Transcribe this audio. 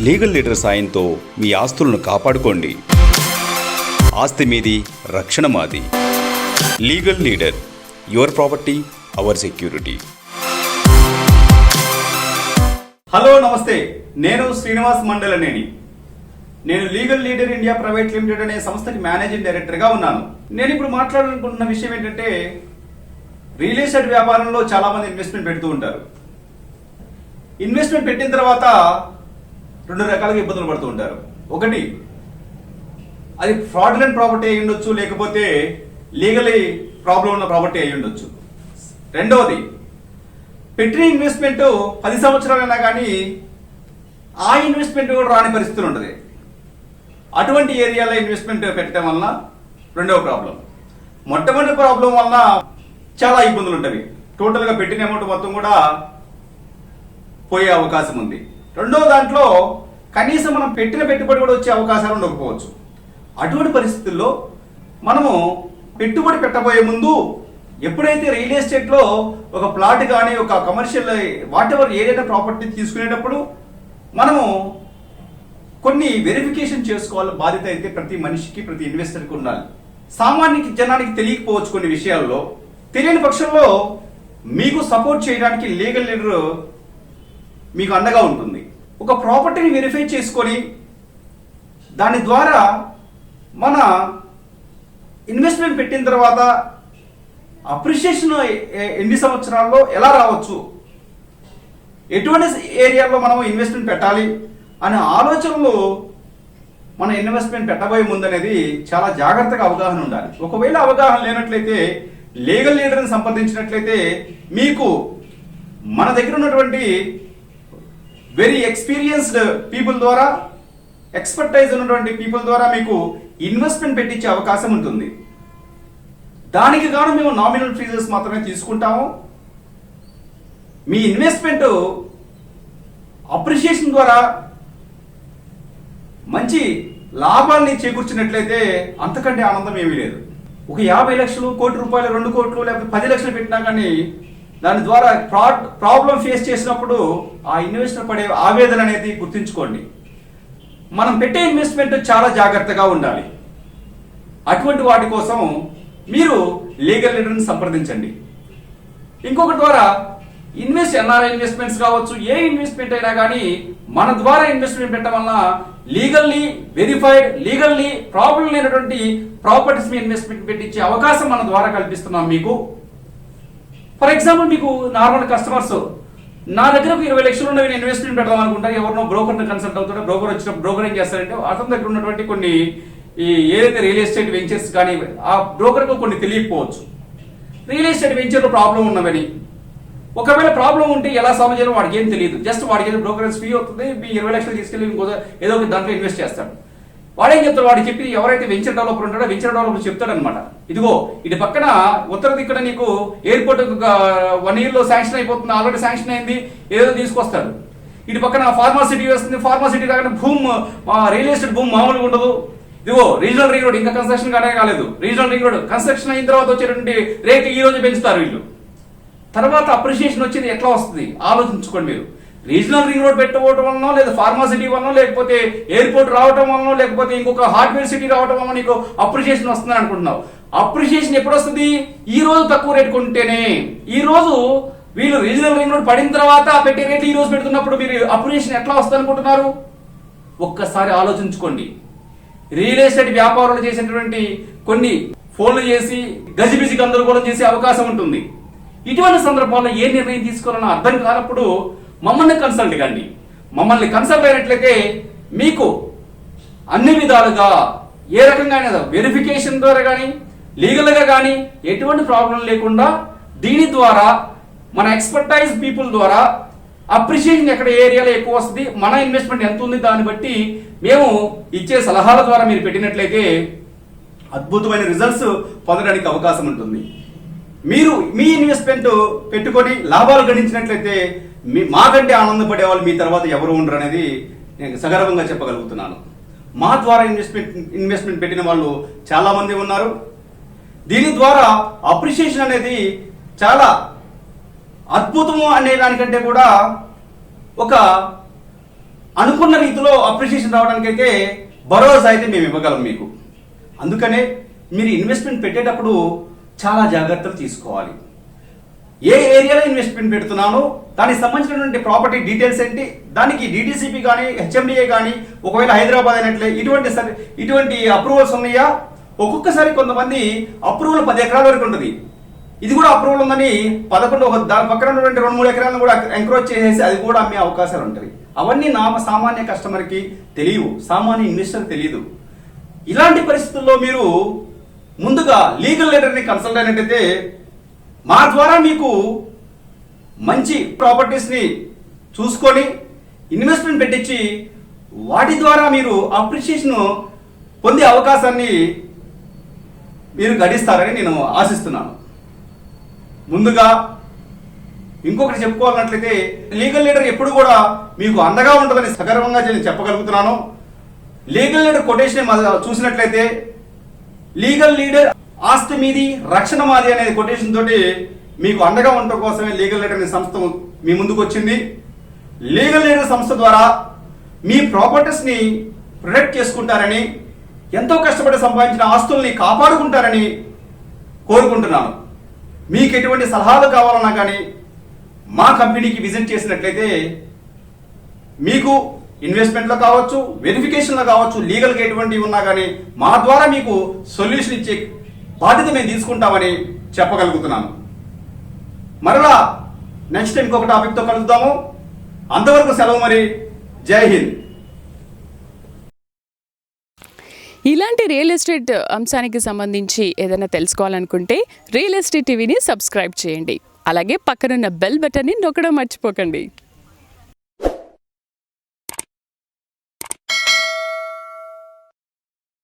Legal leader సాయంతో మీ ఆస్తులను కాపాడుకోండి. ఆస్తి మీది, రక్షణ మాది. Legal leader, your property our security. Hello, నమస్తే. నేను శ్రీనివాస్ మండలనేని. నేను legal leader India private limited అనే సంస్థకి మేనేజింగ్ డైరెక్టర్గా ఉన్నాను. నేను ఇప్పుడు మాట్లాడాలనుకుంటున్న విషయం ఏంటంటే, రియల్ ఎస్టేట్ వ్యాపారంలో చాలా మంది ఇన్వెస్ట్మెంట్ పెడుతూ ఉంటారు. ఇన్వెస్ట్మెంట్ పెట్టిన తర్వాత రెండు రకాలుగా ఇబ్బందులు పడుతూ ఉంటారు. ఒకటి, అది ఫ్రాడ్యులెంట్ ప్రాపర్టీ అయి ఉండొచ్చు, లేకపోతే లీగలీ ప్రాబ్లం ఉన్న ప్రాపర్టీ అయి ఉండొచ్చు. రెండవది, పెట్టిన ఇన్వెస్ట్మెంట్ 10 సంవత్సరాలైనా కానీ ఆ ఇన్వెస్ట్మెంట్ కూడా రాని పరిస్థితులు ఉంటుంది. అటువంటి ఏరియాలో ఇన్వెస్ట్మెంట్ పెట్టడం వలన రెండవ ప్రాబ్లం. మొట్టమొదటి ప్రాబ్లం వలన చాలా ఇబ్బందులు ఉంటాయి. టోటల్గా పెట్టిన అమౌంట్ మొత్తం కూడా పోయే అవకాశం ఉంది. రెండో దాంట్లో కనీసం మనం పెట్టిన పెట్టుబడి కూడా వచ్చే అవకాశాలు ఉండకపోవచ్చు. అటువంటి పరిస్థితుల్లో మనము పెట్టుబడి పెట్టబోయే ముందు ఎప్పుడైతే రియల్ ఎస్టేట్లో ఒక ప్లాట్ కానీ ఒక కమర్షియల్ వాట్ ఎవర్ ఏదైనా ప్రాపర్టీ తీసుకునేటప్పుడు మనము కొన్ని వెరిఫికేషన్ చేసుకోవాలి. బాధ్యత అయితే ప్రతి మనిషికి, ప్రతి ఇన్వెస్టర్కి ఉండాలి. సామాన్య జనానికి తెలియకపోవచ్చు కొన్ని విషయాల్లో. తెలియని పక్షంలో మీకు సపోర్ట్ చేయడానికి లీగల్ లీడర్ మీకు అండగా ఉంటుంది. ఒక ప్రాపర్టీని వెరిఫై చేసుకొని దాని ద్వారా మన ఇన్వెస్ట్మెంట్ పెట్టిన తర్వాత అప్రిషియేషన్ ఎన్ని సంవత్సరాల్లో ఎలా రావచ్చు, ఎటువంటి ఏరియాలో మనం ఇన్వెస్ట్మెంట్ పెట్టాలి అనే ఆలోచనలు మన ఇన్వెస్ట్మెంట్ పెట్టబోయే ముందనేది చాలా జాగ్రత్తగా అవగాహన ఉండాలి. ఒకవేళ అవగాహన లేనట్లయితే లీగల్ లీడర్ని సంప్రదించినట్లయితే మీకు మన దగ్గర ఉన్నటువంటి వెరీ ఎక్స్పీరియన్స్డ్ పీపుల్ ద్వారా, ఎక్స్పర్టైజ్ ఉన్నటువంటి పీపుల్ ద్వారా మీకు ఇన్వెస్ట్మెంట్ పెట్టించే అవకాశం ఉంటుంది. దానికి గాను మేము నామినల్ ఫీజెస్ మాత్రమే తీసుకుంటాము. మీ ఇన్వెస్ట్మెంట్ అప్రిషియేషన్ ద్వారా మంచి లాభాన్ని చేకూర్చినట్లయితే అంతకంటే ఆనందం ఏమీ లేదు. ఒక 50 లక్షలు, కోటి రూపాయలు, 2 కోట్లు లేకపోతే 10 లక్షలు పెట్టినా కానీ దాని ద్వారా ప్రాబ్లం ఫేస్ చేసినప్పుడు ఆ ఇన్వెస్టర్ పడే ఆవేదన అనేది గుర్తుంచుకోండి. మనం పెట్టే ఇన్వెస్ట్మెంట్ చాలా జాగ్రత్తగా ఉండాలి. అటువంటి వాటి కోసం మీరు లీగల్ లీడర్ని సంప్రదించండి. ఇంకొకటి ద్వారా ఎన్ఆర్ఐ ఇన్వెస్ట్మెంట్స్ కావచ్చు, ఏ ఇన్వెస్ట్మెంట్ అయినా కానీ మన ద్వారా ఇన్వెస్ట్మెంట్ పెట్టడం వల్ల లీగల్లీ వెరిఫైడ్, లీగల్లీ ప్రాబ్లం లేనటువంటి ప్రాపర్టీస్ మీ ఇన్వెస్ట్మెంట్ పెట్టించే అవకాశం మన ద్వారా కల్పిస్తున్నాం మీకు. ఫర్ ఎగ్జాంపుల్, మీకు నార్మల్ కస్టమర్స్ నా దగ్గర 20 లక్షలు ఉన్న ఇన్వెస్ట్మెంట్ పెడదాం అనుకుంటారు. ఎవరినో బ్రోకర్ని కన్సల్ట్ అవుతారో, బ్రోకర్ వచ్చినప్పుడు బ్రోకర్ ఏం చేస్తారంటే అతని దగ్గర ఉన్నటువంటి కొన్ని ఈ ఏదైతే రియల్ ఎస్టేట్ వెంచర్స్ కానీ ఆ బ్రోకర్కు కొన్ని తెలియకపోవచ్చు. రియల్ ఎస్టేట్ వెంచర్లో ప్రాబ్లం ఉన్నవని, ఒకవేళ ప్రాబ్లం ఉంటే ఎలా సాల్వ్ చేయాలో వాడికి ఏం తెలియదు. జస్ట్ వాడికి ఏదో బ్రోకరేజ్ ఫీ అవుతుంది, మీ 20 లక్షలు తీసుకెళ్ళి ఇంకో ఏదో ఒక దాంట్లో ఇన్వెస్ట్ చేస్తాడు. వాడేం చెప్తాడు, వాడికి చెప్పి ఎవరైతే వెంచర్ డెవలపర్ ఉంటాడో వెంచర్ డెవలపర్ చెప్తాడు అనమాట, ఇదిగో ఇటు పక్కన ఉత్తర దిక్కున నీకు ఎయిర్పోర్ట్ 1 yearలో శాంక్షన్ అయిపోతుంది, ఆల్రెడీ శాంక్షన్ అయింది, ఏదో తీసుకొస్తాడు. ఇటు పక్కన ఫార్మాసిటీ వస్తుంది, ఫార్మాసిటీ రాగానే రియల్ ఎస్టేట్ భూమి మామూలుగా ఉండదు. ఇదిగో రీజనల్ రింగ్ రోడ్ ఇంకా కన్స్ట్రక్షన్ కాలేదు. రీజనల్ రింగ్ రోడ్ కన్స్ట్రక్షన్ అయిన తర్వాత వచ్చేటువంటి రేట్ ఈ రోజు పెంచుతారు వీళ్ళు. తర్వాత అప్రిషియేషన్ వచ్చేది ఎట్లా వస్తుంది ఆలోచించుకోండి మీరు. రీజనల్ రింగ్ రోడ్ పెట్టకపోవడం వలన, లేదా ఫార్మాసిటీ వలన, లేకపోతే ఎయిర్పోర్ట్ రావడం వలన, లేకపోతే ఇంకొక హార్డ్వేర్ సిటీ రావడం వలన నీకు అప్రిషియేషన్ వస్తుంది అనుకుంటున్నావు. అప్రిషియేషన్ ఎప్పుడు వస్తుంది? ఈ రోజు తక్కువ రేట్ కొంటేనే. ఈ రోజు వీళ్ళు రీజనల్ రింగ్ రోడ్ పడిన తర్వాత పెట్టే రేట్లు ఈ రోజు పెడుతున్నప్పుడు మీరు అప్రిషియేషన్ ఎట్లా వస్తుంది అనుకుంటున్నారు? ఒక్కసారి ఆలోచించుకోండి. రియల్ ఎస్టేట్ వ్యాపారులు చేసేటువంటి కొన్ని ఫోన్లు చేసి గజిబిజి గందరగోళం చేసే అవకాశం ఉంటుంది. ఇటువంటి సందర్భాల్లో ఏ నిర్ణయం తీసుకోవాలని అర్థం కానప్పుడు మమ్మల్ని కన్సల్ట్ కండి. మమ్మల్ని కన్సల్ట్ అయినట్లయితే మీకు అన్ని విధాలుగా ఏ రకంగా వెరిఫికేషన్ ద్వారా కానీ, లీగల్గా కానీ ఎటువంటి ప్రాబ్లం లేకుండా దీని ద్వారా మన ఎక్స్పర్టైజ్ పీపుల్ ద్వారా అప్రిషియేషన్ ఎక్కడ ఏరియాలో ఎక్కువ వస్తుంది, మన ఇన్వెస్ట్మెంట్ ఎంత ఉంది, దాన్ని బట్టి మేము ఇచ్చే సలహాల ద్వారా మీరు పెట్టినట్లయితే అద్భుతమైన రిజల్ట్స్ పొందడానికి అవకాశం ఉంటుంది. మీరు మీ ఇన్వెస్ట్మెంట్ పెట్టుకొని లాభాలు గణించినట్లయితే మాకంటే ఆనందపడే వాళ్ళు మీ తర్వాత ఎవరు ఉండరు అనేది నేను సగర్వంగా చెప్పగలుగుతున్నాను. మా ద్వారా ఇన్వెస్ట్మెంట్ పెట్టిన వాళ్ళు చాలా మంది ఉన్నారు. దీని ద్వారా అప్రిషియేషన్ అనేది చాలా అద్భుతము అనే దానికంటే కూడా ఒక అనుకున్న రీతిలో అప్రిషియేషన్ రావడానికైతే భరోసా అయితే మేము ఇవ్వగలం మీకు. అందుకనే మీరు ఇన్వెస్ట్మెంట్ పెట్టేటప్పుడు చాలా జాగ్రత్తలు తీసుకోవాలి. ఏ ఏరియాలో ఇన్వెస్ట్మెంట్ పెడుతున్నాను, దానికి సంబంధించినటువంటి ప్రాపర్టీ డీటెయిల్స్ ఏంటి, దానికి డిటిసిపి కానీ హెచ్ఎండిఏ కానీ ఒకవేళ హైదరాబాద్ అయినట్లే ఇటువంటి అప్రూవల్స్ ఉన్నాయా. ఒక్కొక్కసారి కొంతమంది అప్రూవల్ 10 ఎకరాల వరకు ఉంటుంది. ఇది కూడా అప్రూవల్ ఉందని 11 దాని పక్కన ఉన్నటువంటి 2-3 ఎకరాలను కూడా ఎంక్రోచ్ చేసేసి అది కూడా అమ్మే అవకాశాలు ఉంటాయి. అవన్నీ సామాన్య కస్టమర్కి తెలియవు, సామాన్య ఇన్వెస్టర్ తెలియదు. ఇలాంటి పరిస్థితుల్లో మీరు ముందుగా లీగల్ లీడర్ని కన్సల్ట్ అయినట్టయితే మా ద్వారా మీకు మంచి ప్రాపర్టీస్ని చూసుకొని ఇన్వెస్ట్మెంట్ పెట్టించి వాటి ద్వారా మీరు అప్రిషియేషన్ పొందే అవకాశాన్ని మీరు గడిస్తారని నేను ఆశిస్తున్నాను. ముందుగా ఇంకొకటి చెప్పుకోవాలన్నట్లయితే లీగల్ లీడర్ ఎప్పుడు కూడా మీకు అండగా ఉంటుందని సగర్వంగా నేను చెప్పగలుగుతున్నాను. లీగల్ లీడర్ కొటేషన్ చూసినట్లయితే లీగల్ లీడర్ ఆస్తి మీది రక్షణ మాది అనేది కొటేషన్ తోటి మీకు అండగా ఉండటం కోసమే లీగల్ లీడర్ అనే సంస్థ మీ ముందుకు వచ్చింది. లీగల్ లీడర్ సంస్థ ద్వారా మీ ప్రాపర్టీస్ని ప్రొటెక్ట్ చేసుకుంటారని, ఎంతో కష్టపడి సంపాదించిన ఆస్తుల్ని కాపాడుకుంటారని కోరుకుంటున్నాను. మీకు ఎటువంటి సలహాలు కావాలన్నా కానీ మా కంపెనీకి విజిట్ చేసినట్లయితే మీకు ఇన్వెస్ట్మెంట్లో కావచ్చు, వెరిఫికేషన్లో కావచ్చు, లీగల్గా ఎటువంటివి ఉన్నా కానీ మా ద్వారా మీకు సొల్యూషన్ ఇచ్చే బాధ్యత మేము తీసుకుంటామని చెప్పగలుగుతున్నాను. మరలా నెక్స్ట్ టైం ఇంకొక టాపిక్తో కలుద్దాము. అంతవరకు సెలవు మరి. జై హింద్. ఇలాంటి రియల్ ఎస్టేట్ అంశానికి సంబంధించి ఏదైనా తెలుసుకోవాలనుకుంటే రియల్ ఎస్టేట్ టీవీని సబ్స్క్రైబ్ చేయండి. అలాగే పక్కనున్న బెల్ బటన్ని నొక్కడం మర్చిపోకండి.